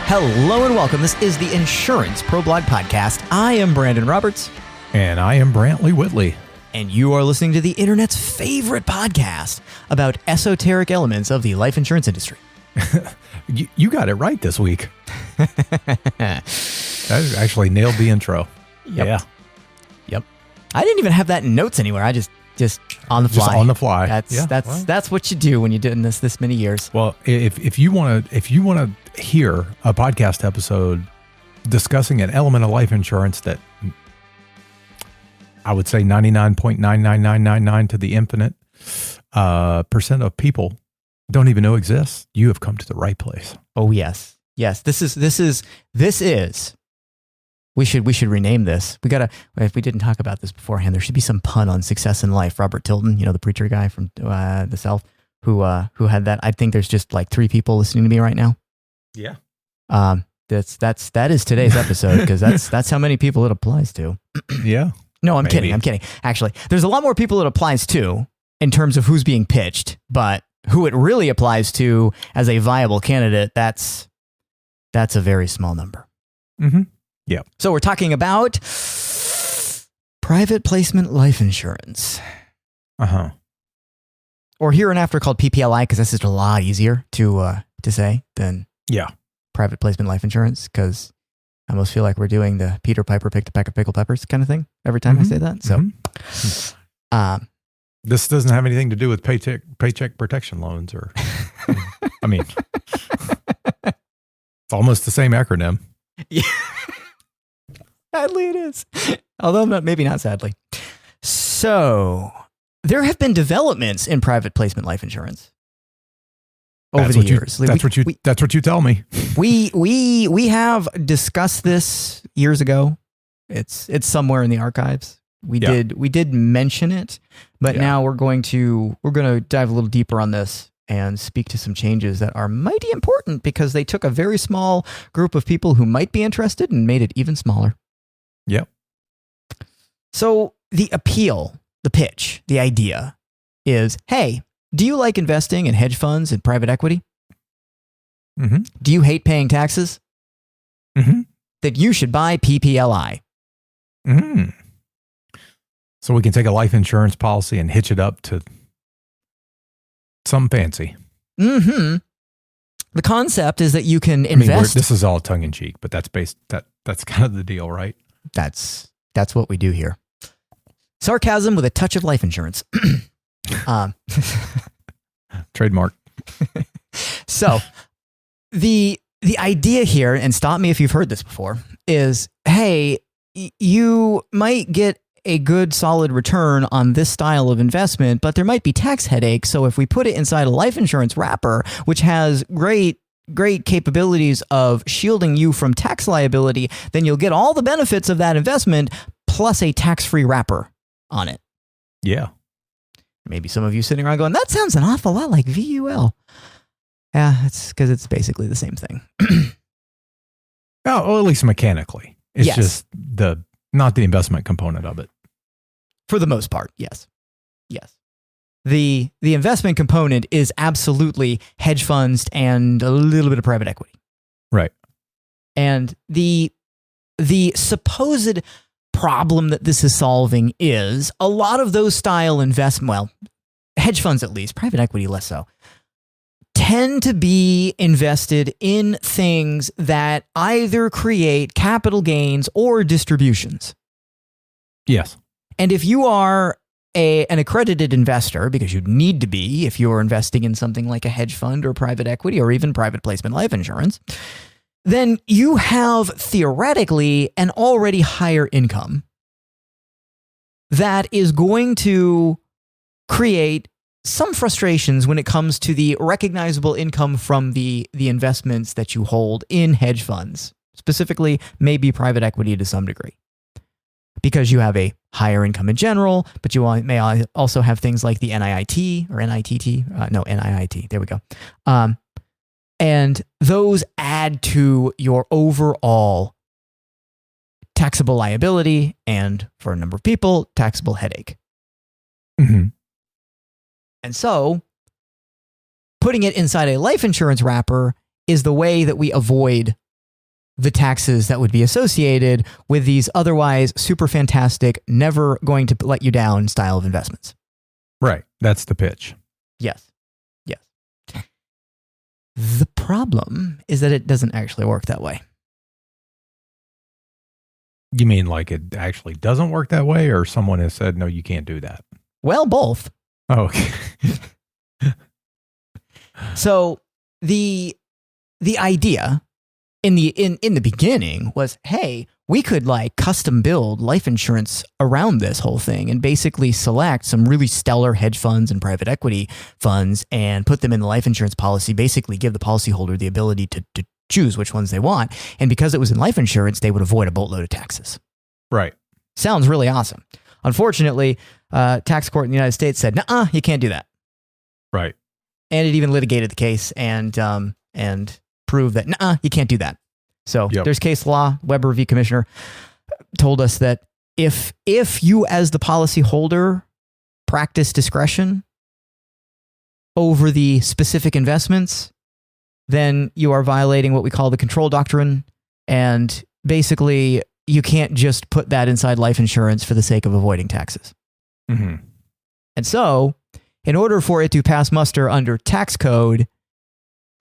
Hello and welcome. This is the Insurance Pro Blog Podcast. I am Brandon Roberts. And I am Brantley Whitley. And you are listening to the internet's favorite podcast about esoteric elements of the life insurance industry. You got it right this week. That actually nailed the intro. Yep. Yep. I didn't even have that in notes anywhere. I just on the fly. Just on the fly. That's what you do when you're doing this many years. Well, if you want to hear a podcast episode discussing an element of life insurance that I would say 99.99999 to the infinite percent of people don't even know exists, you have come to the right place. Oh yes. This is. We should rename this. If we didn't talk about this beforehand, there should be some pun on success in life. Robert Tilden, the preacher guy from the South, who had that. I think there's just like 3 people listening to me right now. Yeah. That is today's episode because that's how many people it applies to. Yeah. No, I'm kidding. Actually, there's a lot more people it applies to in terms of who's being pitched, but who it really applies to as a viable candidate, that's a very small number. Mm-hmm. Yeah. So we're talking about private placement life insurance. Uh-huh. Or hereinafter called PPLI, because that's just a lot easier to say than private placement life insurance, because I almost feel like we're doing the Peter Piper picked a peck of pickled peppers kind of thing every time I say that. So this doesn't have anything to do with paycheck protection loans or I mean it's almost the same acronym. Yeah. Sadly it is. Although maybe not sadly. So there have been developments in private placement life insurance over the years. That's what you tell me. We have discussed this years ago. It's somewhere in the archives. We did mention it, but now we're going to dive a little deeper on this and speak to some changes that are mighty important because they took a very small group of people who might be interested and made it even smaller. Yep. So the appeal, the pitch, the idea is, hey, do you like investing in hedge funds and private equity? Mm-hmm. Do you hate paying taxes? Mm-hmm. That you should buy PPLI. Mm-hmm. So we can take a life insurance policy and hitch it up to some fancy. Mm-hmm. The concept is that you can invest. This is all tongue in cheek, but that's kind of the deal, right? That's what we do here. Sarcasm with a touch of life insurance. Trademark. So the idea here, and stop me if you've heard this before, is, hey, you might get a good solid return on this style of investment, but there might be tax headaches. So if we put it inside a life insurance wrapper, which has great capabilities of shielding you from tax liability, then you'll get all the benefits of that investment plus a tax-free wrapper on it. Yeah. Maybe some of you sitting around going, that sounds an awful lot like VUL. Yeah, it's because it's basically the same thing. Well, at least mechanically. It's just not the investment component of it. For the most part, yes. Yes. The investment component is absolutely hedge funds and a little bit of private equity. Right. And the supposed problem that this is solving is a lot of those style hedge funds at least, private equity less so, tend to be invested in things that either create capital gains or distributions. Yes. And if you are an accredited investor, because you need to be if you're investing in something like a hedge fund or private equity or even private placement life insurance, then you have theoretically an already higher income that is going to create some frustrations when it comes to the recognizable income from the investments that you hold in hedge funds, specifically maybe private equity to some degree. Because you have a higher income in general, but you may also have things like the NIIT or NITT. NIIT. There we go. And those add to your overall taxable liability and, for a number of people, taxable headache. Mm-hmm. And so putting it inside a life insurance wrapper is the way that we avoid the taxes that would be associated with these otherwise super fantastic, never going to let you down style of investments. Right. That's the pitch. Yes. Yes. The problem is that it doesn't actually work that way. You mean like it actually doesn't work that way, or someone has said, no, you can't do that? Well, both. Oh, okay. So the idea in the beginning was, hey, we could like custom build life insurance around this whole thing and basically select some really stellar hedge funds and private equity funds and put them in the life insurance policy, basically give the policyholder the ability to choose which ones they want. And because it was in life insurance, they would avoid a boatload of taxes. Right. Sounds really awesome. Unfortunately, tax court in the United States said, nuh-uh, you can't do that. Right. And it even litigated the case and proved that, nuh-uh, you can't do that. So There's case law. Weber v. Commissioner told us that if you as the policyholder practice discretion over the specific investments, then you are violating what we call the control doctrine. And basically, you can't just put that inside life insurance for the sake of avoiding taxes. Mm-hmm. And so, in order for it to pass muster under tax code,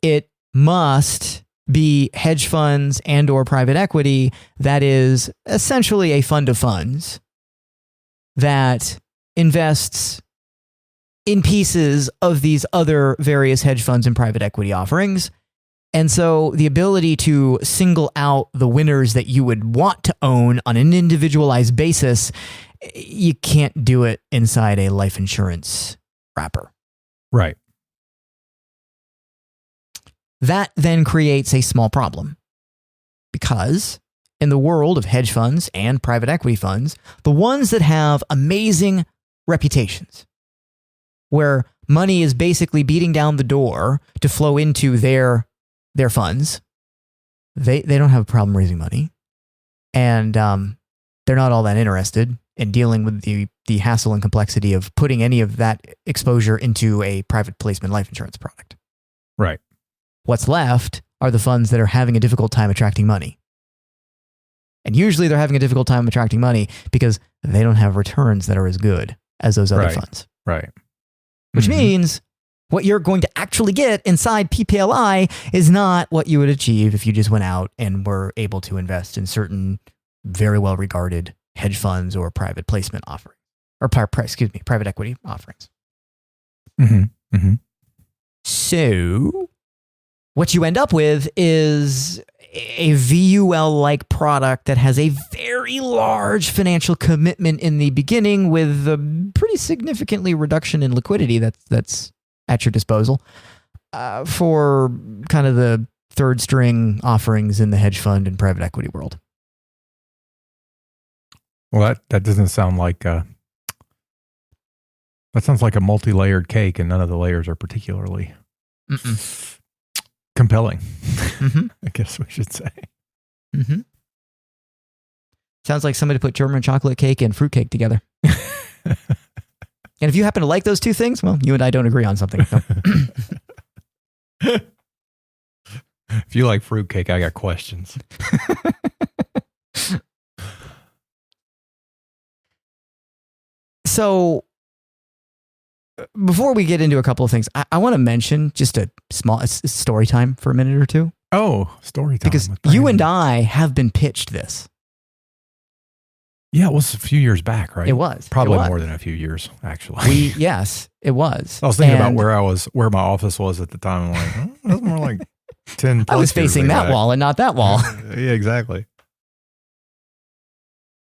it must be hedge funds and or private equity that is essentially a fund of funds that invests in pieces of these other various hedge funds and private equity offerings. And so the ability to single out the winners that you would want to own on an individualized basis, you can't do it inside a life insurance wrapper. Right. That then creates a small problem because in the world of hedge funds and private equity funds, the ones that have amazing reputations, where money is basically beating down the door to flow into their funds, they don't have a problem raising money. And they're not all that interested in dealing with the hassle and complexity of putting any of that exposure into a private placement life insurance product. Right. What's left are the funds that are having a difficult time attracting money. And usually they're having a difficult time attracting money because they don't have returns that are as good as those other funds. Right. Which means what you're going to actually get inside PPLI is not what you would achieve if you just went out and were able to invest in certain very well regarded hedge funds or private placement offerings, or private equity offerings. Mm-hmm. Mm-hmm. So what you end up with is a VUL-like product that has a very large financial commitment in the beginning with a pretty significantly reduction in liquidity that's at your disposal for kind of the third string offerings in the hedge fund and private equity world. Well, that doesn't sound like that sounds like a multi-layered cake, and none of the layers are particularly compelling. Mm-hmm. I guess we should say. Mm-hmm. Sounds like somebody put German chocolate cake and fruit cake together. And if you happen to like those two things, well, you and I don't agree on something. So. If you like fruit cake, I got questions. So before we get into a couple of things, I want to mention just a small story time for a minute or two. Oh, story time. Because you and I have been pitched this. Yeah, it was a few years back, right? It was. Probably more than a few years, actually. Yes, it was. I was thinking about where my office was at the time. I'm like, oh, that's more like 10 plus I was facing that wall and not that wall. Yeah, exactly.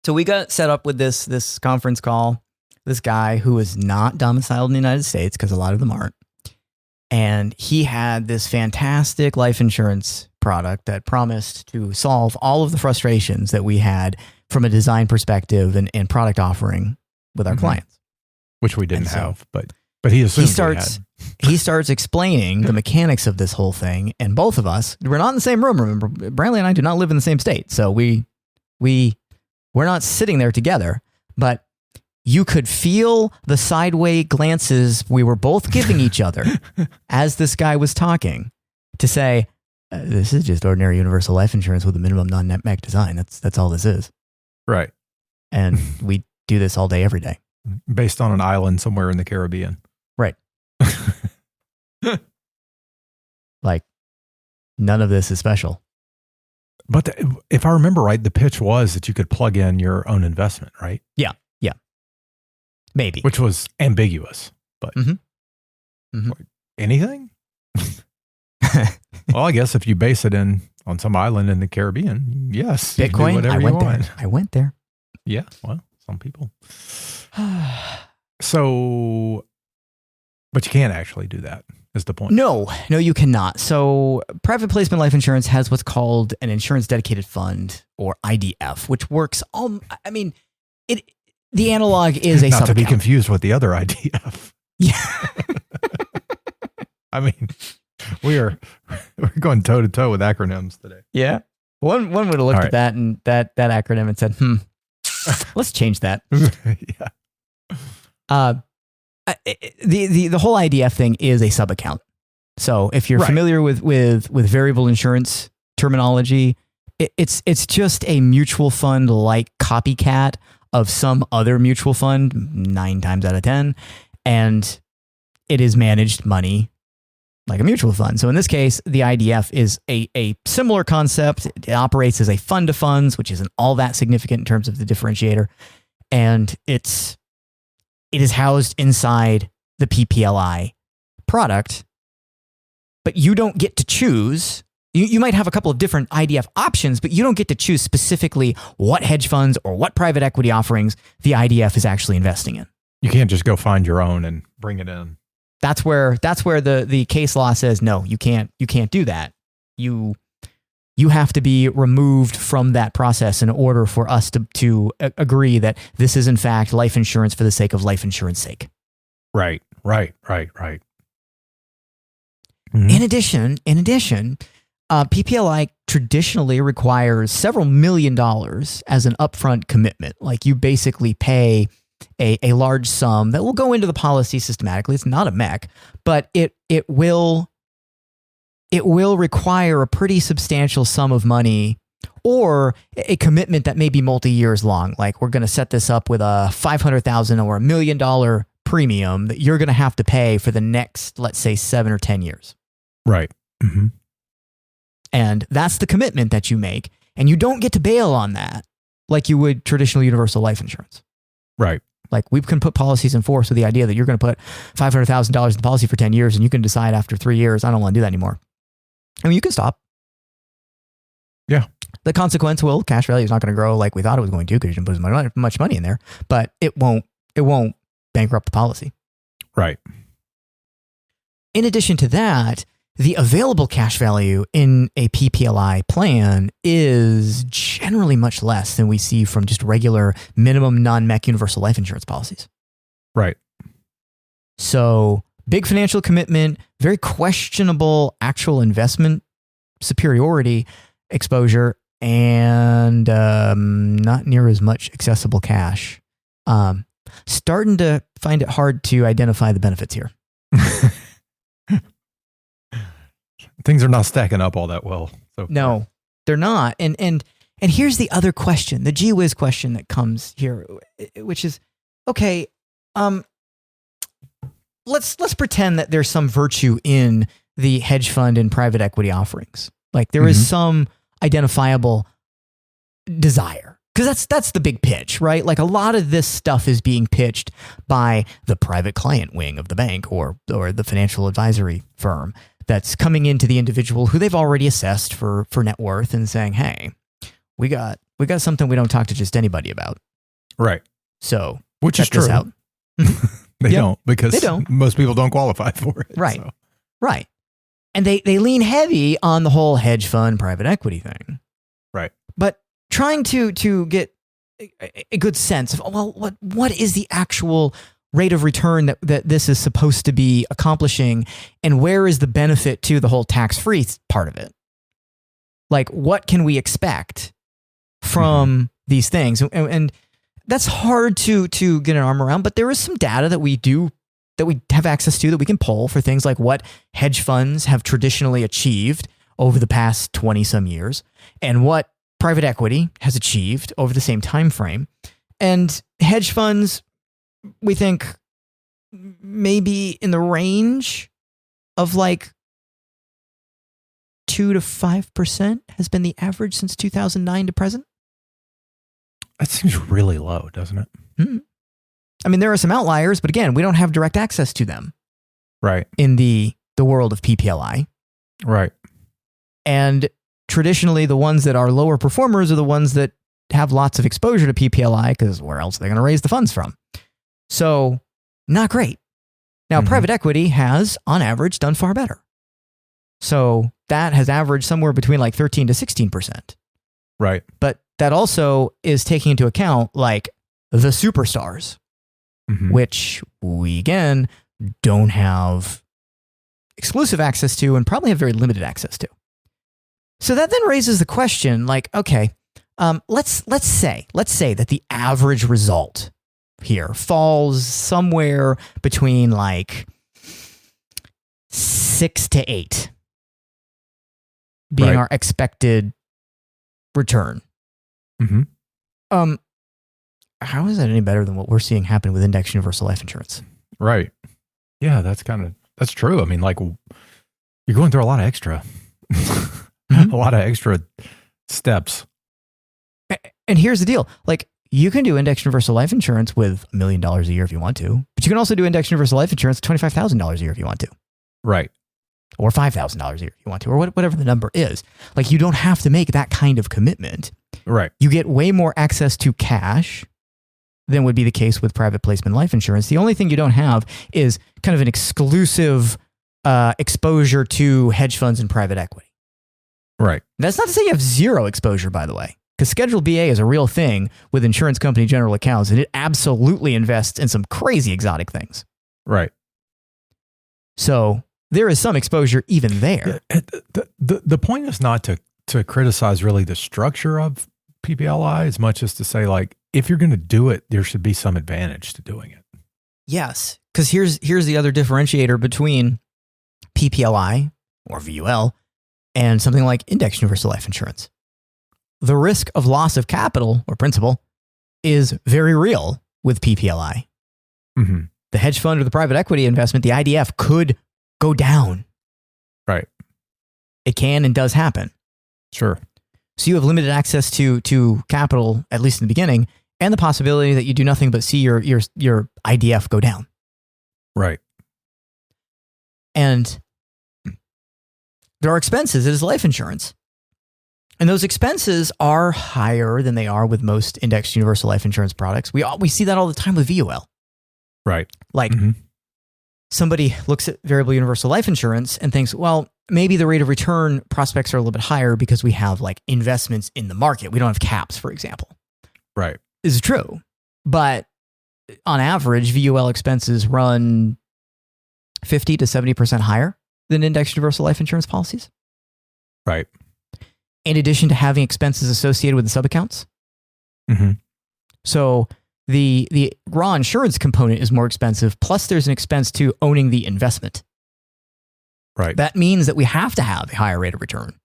So we got set up with this conference call. This guy who is not domiciled in the United States, because a lot of them aren't. And he had this fantastic life insurance product that promised to solve all of the frustrations that we had from a design perspective and product offering with our clients. Which we didn't have, but he assumed he starts explaining the mechanics of this whole thing. And both of us, we're not in the same room. Remember, Brantley and I do not live in the same state. So we're not sitting there together, but you could feel the sideways glances we were both giving each other as this guy was talking to say, This is just ordinary universal life insurance with a minimum non-MEC design. That's all this is. Right. And we do this all day, every day. Based on an island somewhere in the Caribbean. Right. Like, none of this is special. But if I remember right, the pitch was that you could plug in your own investment, right? Yeah. Maybe. Which was ambiguous, but anything? Well, I guess if you base it on some island in the Caribbean, yes. Bitcoin, I went there. Yeah, well, some people. So, but you can't actually do that, is the point. No, you cannot. So private placement life insurance has what's called an insurance dedicated fund, or IDF, which works the analog is a not to be sub-account. confused with the other IDF. Yeah. I mean, we're going toe to toe with acronyms today. Yeah. One would have looked at that and that acronym and said, let's change that. Yeah. The whole IDF thing is a sub-account. So if you're familiar with variable insurance terminology, it's just a mutual fund like copycat of some other mutual fund 9 times out of 10. And it is managed money like a mutual fund. So in this case, the IDF is a similar concept. It operates as a fund of funds, which isn't all that significant in terms of the differentiator. And it is housed inside the PPLI product, but you don't get to choose. You might have a couple of different IDF options, but you don't get to choose specifically what hedge funds or what private equity offerings the IDF is actually investing in. You can't just go find your own and bring it in. That's where the case law says, no, you can't do that. You have to be removed from that process in order for us to agree that this is in fact life insurance for the sake of life insurance sake. Right. Mm-hmm. In addition, PPLI traditionally requires several $1 million as an upfront commitment. Like, you basically pay a large sum that will go into the policy systematically. It's not a MEC, but it will require a pretty substantial sum of money, or a commitment that may be multi-years long. Like, we're going to set this up with a $500,000 or $1 million premium that you're going to have to pay for the next, let's say, 7 or 10 years. Right. Mm-hmm. And that's the commitment that you make. And you don't get to bail on that like you would traditional universal life insurance. Right. Like, we can put policies in force with the idea that you're going to put $500,000 in the policy for 10 years and you can decide after 3 years, I don't want to do that anymore. I mean, you can stop. Yeah. The consequence cash value is not going to grow like we thought it was going to because you didn't put as much money in there, but it won't bankrupt the policy. Right. In addition to that, the available cash value in a PPLI plan is generally much less than we see from just regular minimum non-MEC universal life insurance policies. Right. So, big financial commitment, very questionable actual investment superiority exposure, and not near as much accessible cash. Starting to find it hard to identify the benefits here. Things are not stacking up all that well. So no, they're not. And here's the other question, the gee whiz question that comes here, which is, okay, let's pretend that there's some virtue in the hedge fund and private equity offerings. Like, there is some identifiable desire. Because that's the big pitch, right? Like, a lot of this stuff is being pitched by the private client wing of the bank or the financial advisory firm that's coming into the individual who they've already assessed for net worth and saying, hey, we got something we don't talk to just anybody about. Right. So, which is true. Out. They don't, because they don't. Most people don't qualify for it. Right. So. Right. And they lean heavy on the whole hedge fund private equity thing. Right. But trying to get a good sense of, well, what is the actual rate of return that this is supposed to be accomplishing, and where is the benefit to the whole tax-free part of it? Like, what can we expect from these things? And that's hard to get an arm around, but there is some data that we have access to that we can pull for things like what hedge funds have traditionally achieved over the past 20 some years and what private equity has achieved over the same time frame. And hedge funds, we think maybe in the range of like 2 to 5% has been the average since 2009 to present. That seems really low, doesn't it? Mm-hmm. I mean, there are some outliers, but again, we don't have direct access to them. Right. In the world of PPLI. Right. And traditionally, the ones that are lower performers are the ones that have lots of exposure to PPLI because where else are they going to raise the funds from? So, not great. Now, private equity has, on average, done far better. So, that has averaged somewhere between like 13 to 16%. Right. But that also is taking into account like the superstars, which we, again, don't have exclusive access to and probably have very limited access to. So that then raises the question, like, okay, let's say that the average result here falls somewhere between like 6 to 8 being our expected return. How is that any better than what we're seeing happen with index universal life insurance? Right. Yeah, that's true. I mean, like, you're going through a lot of extra, a lot of extra steps. And here's the deal. Like, you can do index universal life insurance with $1 million a year if you want to, but you can also do index universal life insurance with $25,000 a year if you want to. Right. Or $5,000 a year if you want to, or whatever the number is. Like, you don't have to make that kind of commitment. Right. You get way more access to cash than would be the case with private placement life insurance. The only thing you don't have is kind of an exclusive exposure to hedge funds and private equity. Right. That's not to say you have zero exposure, by the way, because Schedule BA is a real thing with insurance company general accounts, and it absolutely invests in some crazy exotic things. Right. So there is some exposure even there. The point is not to criticize really the structure of PPLI as much as to say, like, if you're going to do it, there should be some advantage to doing it. Yes, because here's the other differentiator between PPLI or VUL and something like index universal life insurance. The risk of loss of capital or principal is very real with PPLI. The hedge fund or the private equity investment, the IDF, could go down. Right. It can and does happen. Sure. So you have limited access to capital, at least in the beginning, and the possibility that you do nothing but see your IDF go down. Right. And there are expenses. It is life insurance. And those expenses are higher than they are with most indexed universal life insurance products. We see that all the time with VUL. Right. Like somebody looks at variable universal life insurance and thinks, well, maybe the rate of return prospects are a little bit higher because we have like investments in the market. We don't have caps, for example. Right. This is true. But on average, VUL expenses run 50 to 70% higher than indexed universal life insurance policies. Right. In addition to having expenses associated with the sub-accounts. So the raw insurance component is more expensive, plus there's an expense to owning the investment. Right. That means that we have to have a higher rate of return.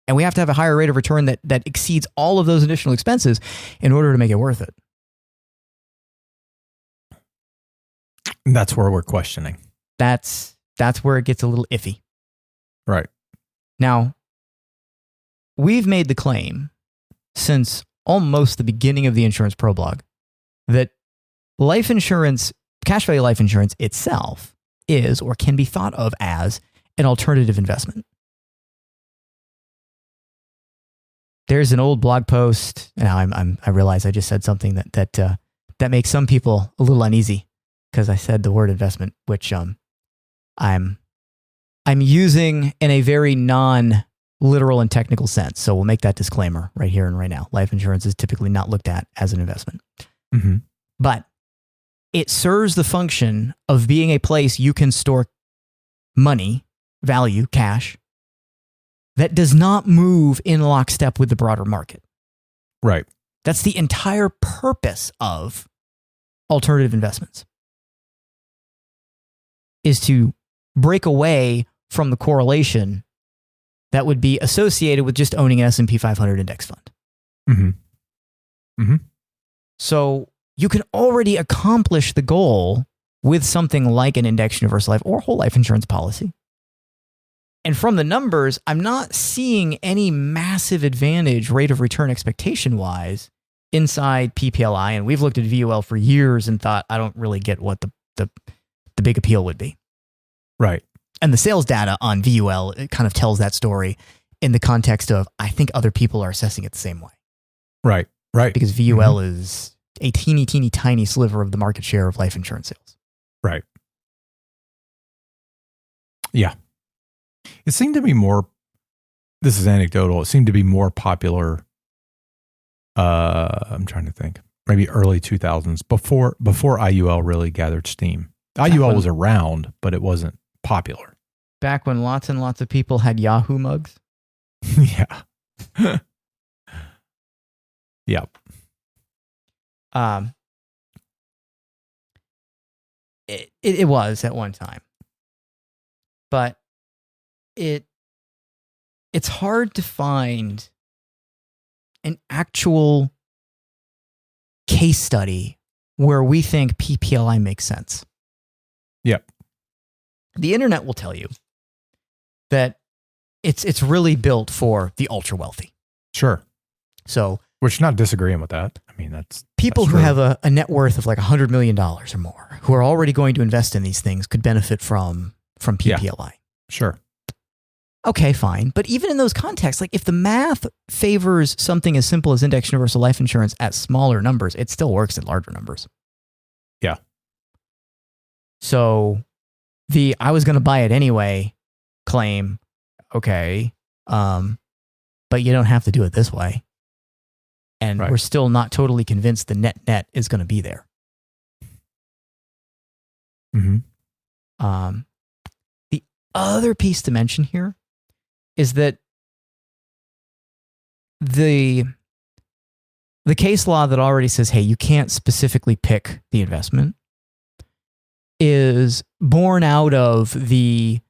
And we have to have a higher rate of return that exceeds all of those additional expenses in order to make it worth it. That's where we're questioning. That's where it gets a little iffy. Right. Now, we've made the claim since almost the beginning of the Insurance Pro blog that life insurance, cash value life insurance itself is or can be thought of as an alternative investment. There's an old blog post. Now I realize I just said something that makes some people a little uneasy because I said the word investment, which I'm using in a very non-literal and technical sense. So we'll make that disclaimer right here and right now. Life insurance is typically not looked at as an investment, but it serves the function of being a place you can store money, value, cash, that does not move in lockstep with the broader market. Right. That's the entire purpose of alternative investments, is to break away from the correlation that would be associated with just owning an S&P 500 index fund. Mm-hmm. Mm-hmm. So you can already accomplish the goal with something like an index universal life or whole life insurance policy. And from the numbers, I'm not seeing any massive advantage rate of return expectation wise inside PPLI. And we've looked at VUL for years and thought, I don't really get what the big appeal would be. Right. And the sales data on VUL, it kind of tells that story in the context of, I think other people are assessing it the same way. Right. Right. Because VUL is a teeny, teeny, tiny sliver of the market share of life insurance sales. Right. Yeah. It seemed to be more, this is anecdotal, it seemed to be more popular, I'm trying to think, maybe early 2000s, before IUL really gathered steam. IUL was around, but it wasn't popular. Back when lots and lots of people had Yahoo mugs? Yeah. Yep. It was at one time. But it's hard to find an actual case study where we think PPLI makes sense. Yep. The internet will tell you that it's really built for the ultra wealthy. Sure. So, which, not disagreeing with that. I mean, that's people that's who true. have a net worth of like $100 million or more, who are already going to invest in these things, could benefit from PPLI. Yeah. Sure. Okay, fine. But even in those contexts, like if the math favors something as simple as index universal life insurance at smaller numbers, it still works at larger numbers. Yeah. So I was going to buy it anyway claim, okay, but you don't have to do it this way. And Right. we're still not totally convinced the net is going to be there. Mm-hmm. The other piece to mention here is that the case law that already says, hey, you can't specifically pick the investment is born out of the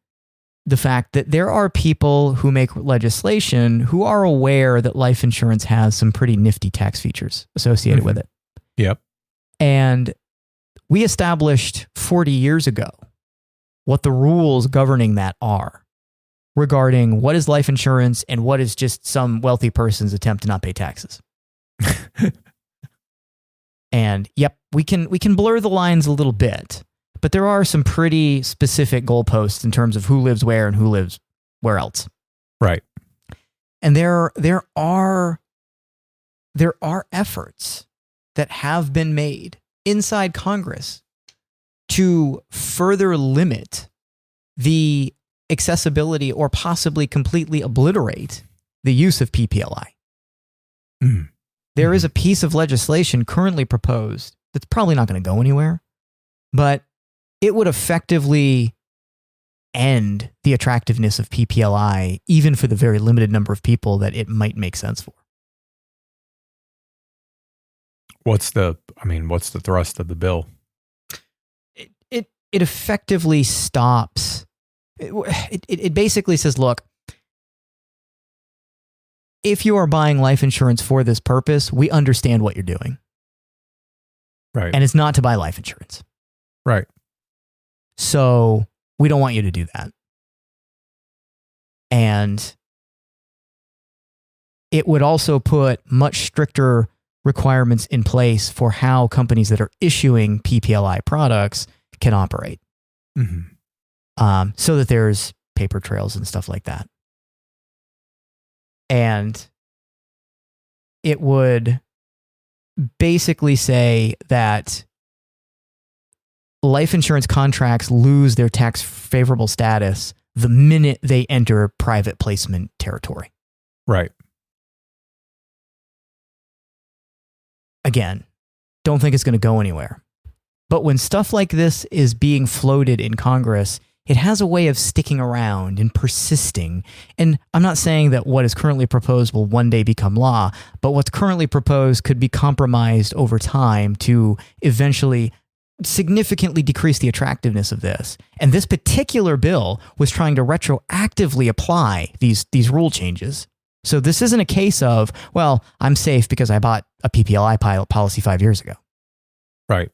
fact that there are people who make legislation who are aware that life insurance has some pretty nifty tax features associated with it. Yep. And we established 40 years ago what the rules governing that are regarding what is life insurance and what is just some wealthy person's attempt to not pay taxes. And yep, we can blur the lines a little bit, but there are some pretty specific goalposts in terms of who lives where and who lives where else. Right. And there are efforts that have been made inside Congress to further limit the accessibility or possibly completely obliterate the use of PPLI. Mm. There is a piece of legislation currently proposed that's probably not going to go anywhere, but it would effectively end the attractiveness of PPLI, even for the very limited number of people that it might make sense for. What's the thrust of the bill? It effectively stops. It basically says, look, if you are buying life insurance for this purpose, we understand what you're doing. Right. And it's not to buy life insurance. Right. So we don't want you to do that. And it would also put much stricter requirements in place for how companies that are issuing PPLI products can operate. Mm-hmm. So that there's paper trails and stuff like that. And it would basically say that life insurance contracts lose their tax favorable status the minute they enter private placement territory. Right. Again, don't think it's going to go anywhere. But when stuff like this is being floated in Congress, it has a way of sticking around and persisting. And I'm not saying that what is currently proposed will one day become law, but what's currently proposed could be compromised over time to eventually significantly decrease the attractiveness of this. And this particular bill was trying to retroactively apply these rule changes. So this isn't a case of, well, I'm safe because I bought a PPLI policy 5 years ago. Right.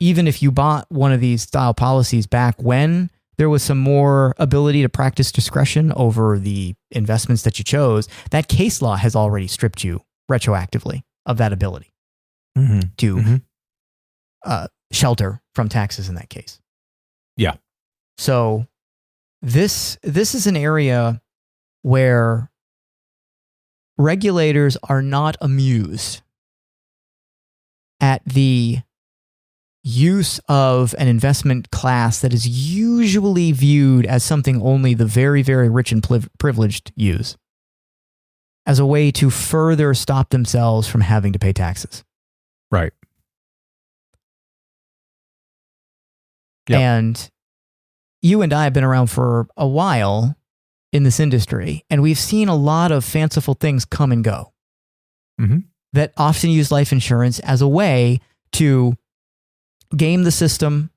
Even if you bought one of these style policies back when there was some more ability to practice discretion over the investments that you chose, that case law has already stripped you retroactively of that ability to shelter from taxes in that case. Yeah. So this is an area where regulators are not amused at the use of an investment class that is usually viewed as something only the very, very rich and privileged use as a way to further stop themselves from having to pay taxes. Right. Yep. And you and I have been around for a while in this industry, and we've seen a lot of fanciful things come and go that often use life insurance as a way to game the system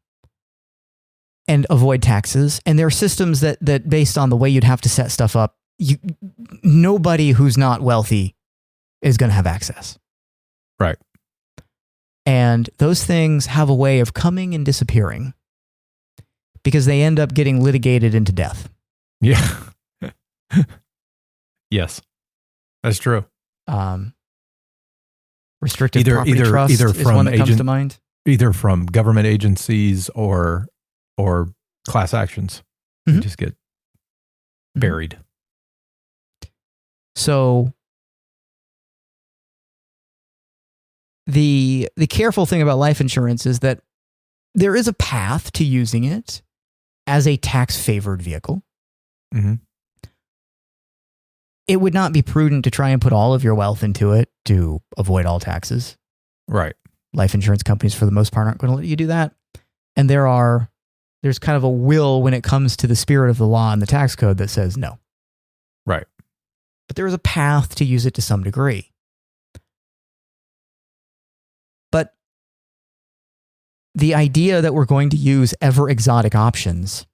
and avoid taxes. And there are systems that based on the way you'd have to set stuff up, nobody who's not wealthy is going to have access. Right. And those things have a way of coming and disappearing because they end up getting litigated into death. Yeah. Yes, that's true. Restricted property trust is one that comes to mind. Either from government agencies or class actions. They just get buried. So the careful thing about life insurance is that there is a path to using it as a tax-favored vehicle. It would not be prudent to try and put all of your wealth into it to avoid all taxes. Right. Life insurance companies, for the most part, aren't going to let you do that. And there's kind of a will when it comes to the spirit of the law and the tax code that says no. Right. But there is a path to use it to some degree. But the idea that we're going to use ever exotic options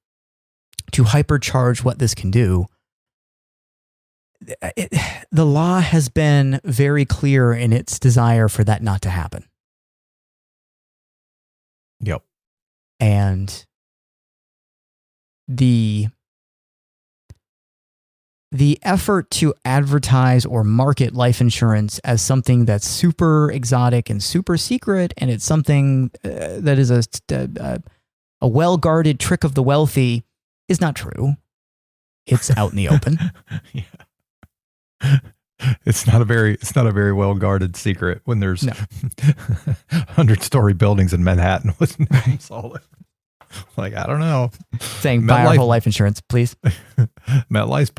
to hypercharge what this can do, the law has been very clear in its desire for that not to happen. Yep. And the effort to advertise or market life insurance as something that's super exotic and super secret, and it's something that is a well-guarded trick of the wealthy, is not true. It's out in the open. Yeah. It's not a very well guarded secret when there's 100-story buildings in Manhattan with names all over. Like, I don't know. Saying buy our whole life insurance, please. MetLife's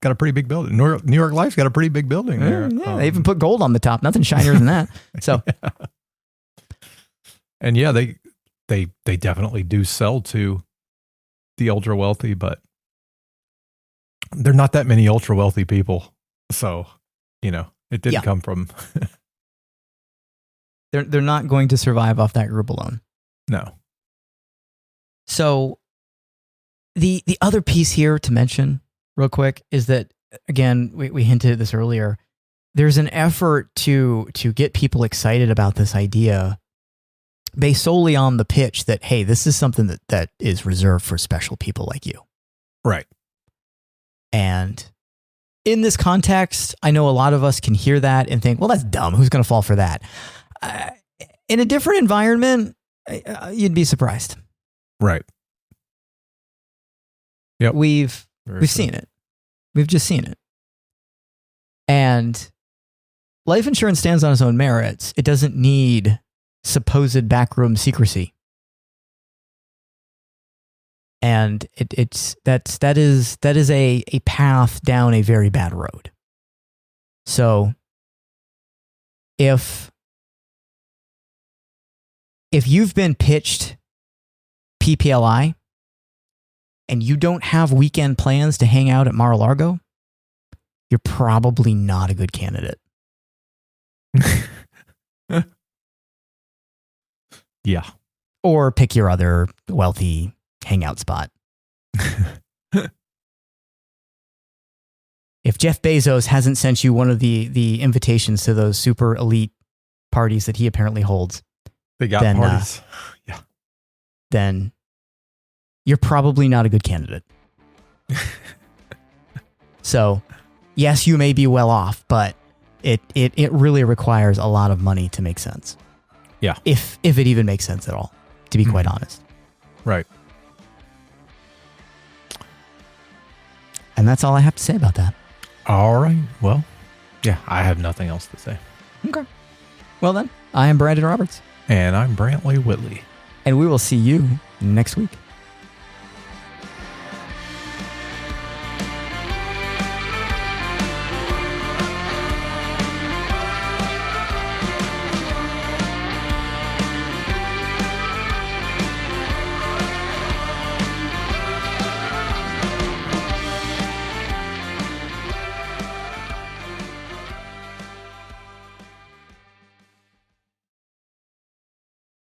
got a pretty big building. New York Life's got a pretty big building there. Yeah, they even put gold on the top. Nothing shinier than that. So, yeah. And yeah, they definitely do sell to the ultra wealthy, but there are not that many ultra wealthy people. So, it didn't come from. They're not going to survive off that group alone. No. So, the other piece here to mention real quick is that, again, we hinted at this earlier. There's an effort to get people excited about this idea based solely on the pitch that, hey, this is something that is reserved for special people like you. Right. And in this context, I know a lot of us can hear that and think, well, that's dumb. Who's going to fall for that? In a different environment, you'd be surprised. Right. Yep. We've seen it. We've just seen it. And life insurance stands on its own merits. It doesn't need supposed backroom secrecy. And that is a path down a very bad road. So if you've been pitched PPLI and you don't have weekend plans to hang out at Mar-a-Lago, you're probably not a good candidate. Yeah. Or pick your other wealthy hangout spot. If Jeff Bezos hasn't sent you one of the invitations to those super elite parties that he apparently holds, They got then, parties. Yeah. then you're probably not a good candidate. So, yes, you may be well off, but it really requires a lot of money to make sense. Yeah. If it even makes sense at all, to be quite honest. Right. And that's all I have to say about that. All right. Well, yeah, I have nothing else to say. Okay. Well then, I am Brandon Roberts. And I'm Brantley Whitley. And we will see you next week.